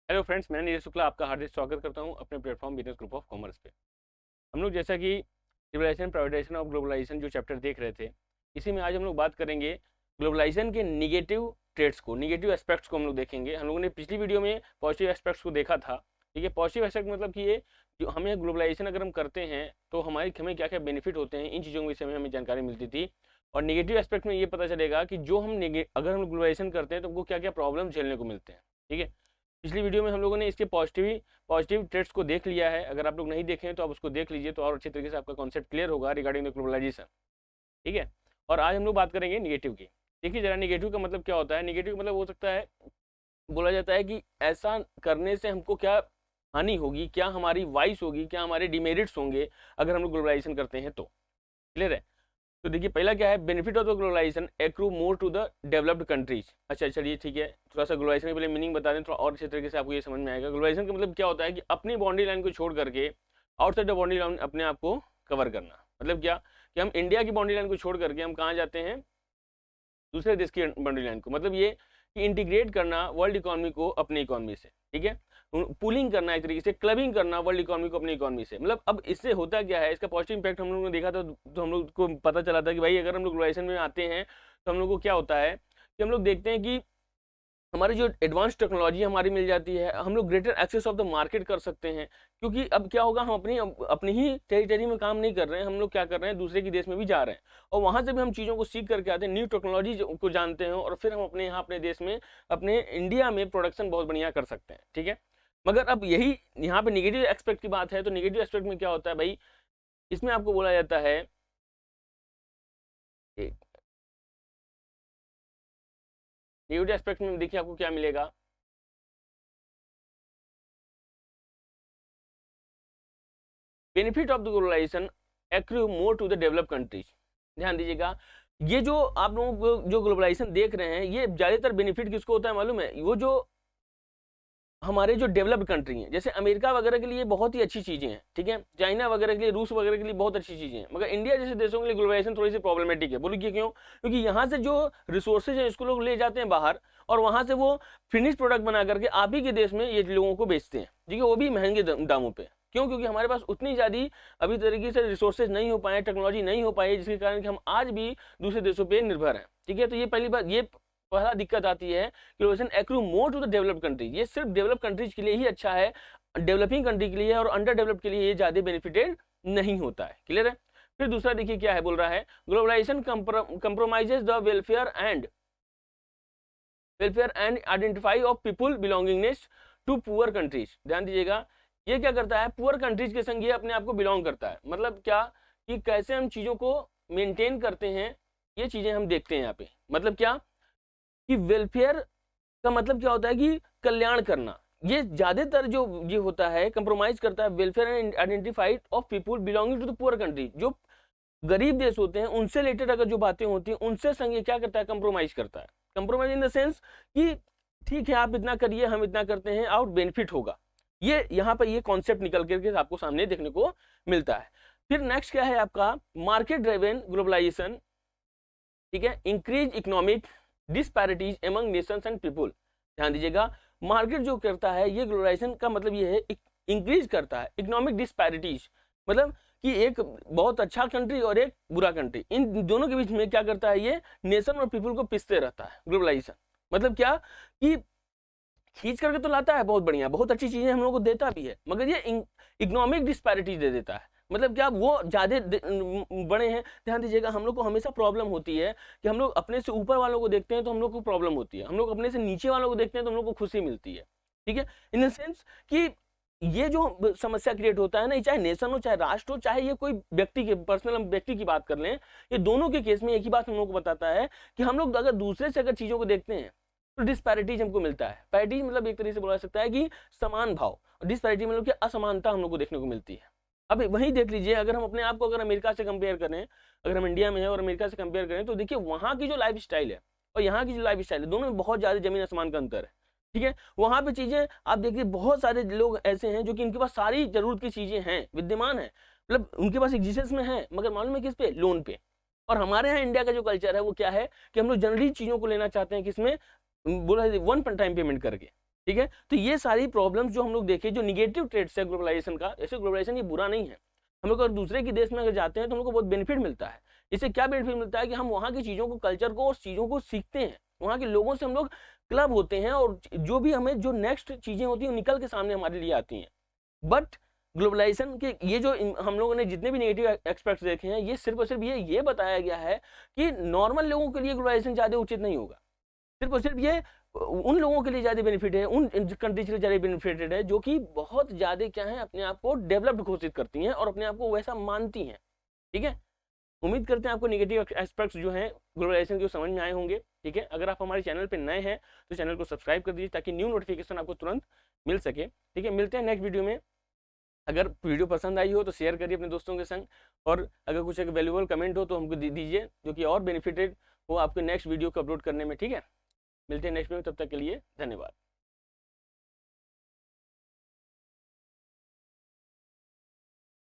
Hello friends, मैं नीरज शुक्ला आपका हार्दिक स्वागत करता हूं अपने platform business group of commerce पे। हम लोग जैसा कि सिविलाइजेशन प्राइवेटाइजेशन और ग्लोबलाइजेशन जो चैप्टर देख रहे थे, इसी में आज हम लोग बात करेंगे ग्लोबलाइजेशन के निगेटिव ट्रेड्स को, निगेटिव एस्पेक्ट्स को हम लोग देखेंगे। हम लोगों ने पिछली वीडियो में पॉजिटिव एस्पेक्ट्स को देखा था। ठीक है, पॉजिटिव एस्पेक्ट मतलब कि ये जो हमें ग्लोबलाइजेशन अगर हम करते हैं तो हमें क्या क्या बेनिफिट होते हैं, इन चीज़ों के विषय में हमें जानकारी मिलती थी। और निगेटिव एस्पेक्ट में ये पता चलेगा कि जो अगर हम ग्लोबलाइजेशन करते हैं तो हमको क्या क्या प्रॉब्लम झेलने को मिलते हैं। ठीक है, पिछली वीडियो में हम लोगों ने इसके पॉजिटिव ट्रेड्स को देख लिया है। अगर आप लोग नहीं देखे हैं तो आप उसको देख लीजिए, तो और अच्छे तरीके से आपका कॉन्सेप्ट क्लियर होगा रिगार्डिंग द ग्लोबलाइजेशन। ठीक है, और आज हम लोग बात करेंगे निगेटिव की। देखिए जरा, निगेटिव का मतलब क्या होता है। निगेटिव मतलब हो सकता है, बोला जाता है कि ऐसा करने से हमको क्या हानि होगी, क्या हमारी वाइस होगी, क्या हमारे डिमेरिट्स होंगे अगर हम लोग ग्लोबलाइजेशन करते हैं तो। क्लियर है। तो देखिए पहला क्या है, benefit of the globalization accrue more to the developed countries. अच्छा चलिए ठीक है, थोड़ा सा ग्लोबलाइजेशन के पहले मीनिंग बता दें, थोड़ा और अच्छे तरीके से आपको ये समझ में आएगा। ग्लोबलाइजेशन का मतलब क्या होता है कि अपनी बाउंड्री लाइन को छोड़ करके आउटसाइड द बाउंड्री लाइन अपने आप को कवर करना। मतलब क्या कि हम इंडिया की बाउंड्री लाइन को छोड़ करके हम कहाँ जाते हैं, दूसरे देश की बाउंड्री लाइन को। मतलब ये कि इंटीग्रेट करना वर्ल्ड इकोनॉमी को अपनी इकोनॉमी से। ठीक है, पुलिंग करना, एक तरीके से क्लबिंग करना वर्ल्ड इकोनॉमी को अपनी इकोनॉमी से। मतलब अब इससे होता क्या है, इसका पॉजिटिव इंपैक्ट हम लोगों ने देखा था, तो हम लोग को पता चला था कि भाई अगर हम लोग ग्लोबलाइजेशन में आते हैं तो हम लोग को क्या होता है कि हम लोग देखते हैं कि हमारी जो एडवांस टेक्नोलॉजी हमारी मिल जाती है, हम लोग greater access of the market कर सकते हैं। क्योंकि अब क्या होगा, हम अपनी ही टेरिटरी में काम नहीं कर रहे हैं, हम लोग क्या कर रहे हैं, दूसरे के देश में भी जा रहे हैं और वहां से भी हम चीज़ों को सीख करके आते हैं, न्यू टेक्नोलॉजी को जानते हैं और फिर हम अपने यहाँ अपने देश में, अपने इंडिया में प्रोडक्शन बहुत बढ़िया कर सकते हैं। ठीक है, मगर अब यही यहाँ पे निगेटिव एस्पेक्ट की बात है। तो निगेटिव एस्पेक्ट में क्या होता है भाई, इसमें आपको बोला जाता है, निगेटिव एस्पेक्ट में देखिए आपको क्या मिलेगा। Benefit of the globalization accrue more to the develop countries. ध्यान दीजिएगा, ये जो आप लोगों को जो ग्लोबलाइजेशन देख रहे हैं, ये ज्यादातर बेनिफिट किसको होता है मालूम है, वो जो हमारे जो डेवलप्ड कंट्री हैं, जैसे अमेरिका वगैरह के लिए बहुत ही अच्छी चीजें हैं। ठीक है, चाइना वगैरह के लिए, रूस वगैरह के लिए बहुत अच्छी चीजें हैं। मगर इंडिया जैसे देशों के लिए ग्लोबलाइजेशन थोड़ी सी प्रॉब्लमेटिक है। बोलिए क्यों? क्योंकि यहाँ से जो रिसोर्सेज हैं इसको लोग ले जाते हैं बाहर और वहां से वो फिनिश प्रोडक्ट बना करके आप ही के देश में ये लोगों को बेचते हैं। ठीक है, वो भी महंगे दामों पे। क्यों? क्योंकि हमारे पास उतनी ज़्यादा अभी तरीके से रिसोर्सेज नहीं हो पाए, टेक्नोलॉजी नहीं हो पाई, जिसके कारण कि हम आज भी दूसरे देशों पे निर्भर हैं। ठीक है, तो ये पहली बात, ये पहला दिक्कत आती है कि accrue more to the develop country. ये सिर्फ डेवलप कंट्रीज के लिए ही अच्छा है, डेवलपिंग कंट्री के लिए और अंडर डेवलप के लिए ये ज्यादा बेनिफिटेड नहीं होता है। क्लियर है। फिर दूसरा देखिए क्या है, बोल रहा है globalization compromises the welfare and identify of people belongingness to poor countries. ध्यान दीजिएगा, ये क्या करता है, पुअर कंट्रीज के संग ये अपने आप को बिलोंग करता है। मतलब क्या कि कैसे हम चीजों को मेंटेन करते हैं, ये चीजें हम देखते हैं यहाँ पे। मतलब क्या कि वेलफेयर का मतलब क्या होता है कि कल्याण करना। ये ज्यादातर जो ये होता है, कंप्रोमाइज करता है welfare and identified of people belonging to the poor country. जो गरीब देश होते हैं उनसे रिलेटेड अगर जो बातें होती हैं, उनसे संग ये क्या करता है, कंप्रोमाइज करता है। कंप्रोमाइज इन द सेंस कि ठीक है आप इतना करिए, हम इतना करते हैं और बेनिफिट होगा। ये यहाँ पर ये कॉन्सेप्ट निकल करके आपको सामने देखने को मिलता है। फिर नेक्स्ट क्या है आपका, मार्केट ड्रिवन ग्लोबलाइजेशन। ठीक है, increase economic disparities among nations and people. ध्यान दीजिएगा, मार्केट जो करता है, ये ग्लोबलाइजेशन का मतलब ये है इंक्रीज करता है इकोनॉमिक डिस्पैरिटीज। मतलब कि एक बहुत अच्छा कंट्री और एक बुरा कंट्री, इन दोनों के बीच में क्या करता है, ये नेशन और पीपल को पिसते रहता है ग्लोबलाइजेशन। मतलब क्या कि खींच करके तो लाता है बहुत बढ़िया, बहुत अच्छी चीजें हम लोग को देता भी है, मगर ये इकोनॉमिक डिस्पैरिटीज दे देता है। मतलब क्या, वो ज्यादा बड़े हैं। ध्यान दीजिएगा, हम लोग को हमेशा प्रॉब्लम होती है कि हम लोग अपने से ऊपर वालों को देखते हैं तो हम लोग को प्रॉब्लम होती है, हम लोग अपने से नीचे वालों को देखते हैं तो हम लोग को खुशी मिलती है। ठीक है, इन द सेंस कि ये जो समस्या क्रिएट होता है ना, चाहे नेशन हो, चाहे राष्ट्र हो, चाहे ये कोई व्यक्ति के पर्सनल व्यक्ति की बात कर लें, ये दोनों के केस में एक ही बात हम लोग को बताता है कि हम लोग अगर दूसरे से अगर चीजों को देखते हैं तो डिस्पैरिटीज हमको मिलता है। पैरिटीज मतलब एक तरीके से बोला सकता है कि समान भाव, डिस्पैरिटी मतलब कि असमानता हम लोग को देखने को मिलती है। अब वही देख लीजिए, अगर हम अपने आप को अगर अमेरिका से कंपेयर करें, अगर हम इंडिया में है और अमेरिका से कंपेयर करें, तो देखिए वहां की जो लाइफ स्टाइल है और यहाँ की जो लाइफ स्टाइल है, दोनों में बहुत ज्यादा जमीन आसमान का अंतर है। ठीक है, वहां पे चीजें आप देखिए, बहुत सारे लोग ऐसे हैं जो कि इनके पास सारी जरूरत की चीजें हैं, विद्यमान है, मतलब उनके पास एग्जिस्टेंस में है, मगर मालूम है किस पे, लोन पे। और हमारे यहाँ इंडिया का जो कल्चर है वो क्या है कि हम लोग जनरली चीजों को लेना चाहते हैं किसमें, बोला वन टाइम पेमेंट करके। ठीक है। तो ये सारी प्रॉब्लम्स जो हम लोग देखे, जो निगेटिव ट्रेड्स है ग्लोबलाइजेशन का, ऐसे ग्लोबलाइजेशन ये बुरा नहीं है। हम लोग अगर दूसरे के देश में अगर जाते हैं तो हम लोग को बहुत बेनिफिट मिलता है। इससे क्या बेनिफिट मिलता है कि हम वहाँ की चीज़ों को, कल्चर को और चीज़ों को सीखते हैं, वहाँ के लोगों से हम लोग क्लब होते हैं, और जो भी हमें जो नेक्स्ट चीज़ें होती हैं निकल के सामने हमारे लिए आती हैं। बट ग्लोबलाइजेशन के ये जो हम लोगों ने जितने भी नेगेटिव एक्सपेक्ट्स देखे हैं, ये सिर्फ और सिर्फ ये बताया गया है कि नॉर्मल लोगों के लिए ग्लोबलाइजेशन ज़्यादा उचित नहीं होगा। सिर्फ और सिर्फ ये उन लोगों के लिए ज़्यादा बेनिफिट है, उन कंट्रीज के लिए ज़्यादा बेनिफिटेड है जो कि बहुत ज़्यादा क्या है, अपने आप को डेवलप्ड घोषित करती हैं और अपने आप को वैसा मानती हैं। ठीक है, उम्मीद करते हैं आपको नेगेटिव एस्पेक्ट्स जो हैं ग्लोबलाइजेशन के समझ में आए होंगे। ठीक है, अगर आप हमारे चैनल पर नए हैं तो चैनल को सब्सक्राइब कर दीजिए ताकि न्यू नोटिफिकेशन आपको तुरंत मिल सके। ठीक है, मिलते हैं नेक्स्ट वीडियो में। अगर वीडियो पसंद आई हो तो शेयर करिए अपने दोस्तों के संग, और अगर कुछ एक वैल्यूएबल कमेंट हो तो हमको दीजिए, जो कि और बेनिफिटेड हो आपके नेक्स्ट वीडियो को अपलोड करने में। ठीक है, मिलते हैं नेक्स्ट वीडियो में, तब तक के लिए धन्यवाद।